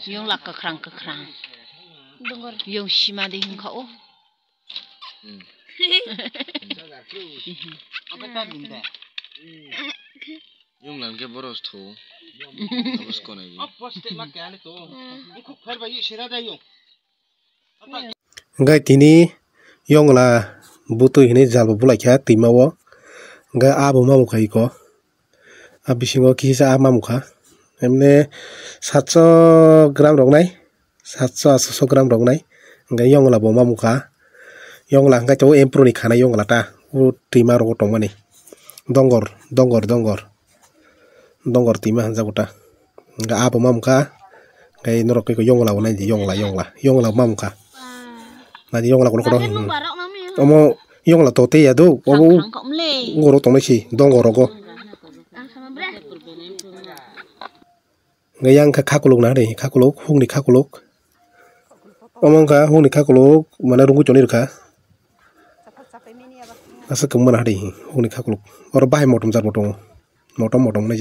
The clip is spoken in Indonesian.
Yung lak kekrang. Yung sima di hingkau. Yung lang ke boros tho. Boros ko na yun. Enggak tini yung la butuh ini jalbo bulai kya timawo. Enggak abo mamuka iko. Abisingo kisa mamuka. Emne 700 gram rok nai. 700 gram rok nai. Enggak yung la bo mamuka. Yung la enggak cowo empro ni khana yung la ta. U tima rok tong mani. Dongor tima hanza kuta. Enggak abo mamuka. Enggak norok ko yung la nai di yung la mamuka. Nah yung la kono omo yung la tote ya do omo ngoro tong nai dongor ko. Ngayang kakuluk na deh, hung ni kakuluk. Omong ka hung ni kakuluk mana rungu choni ka. Asa kemana deh hung ni kakuluk. Orang bahai motom jar motom na ja.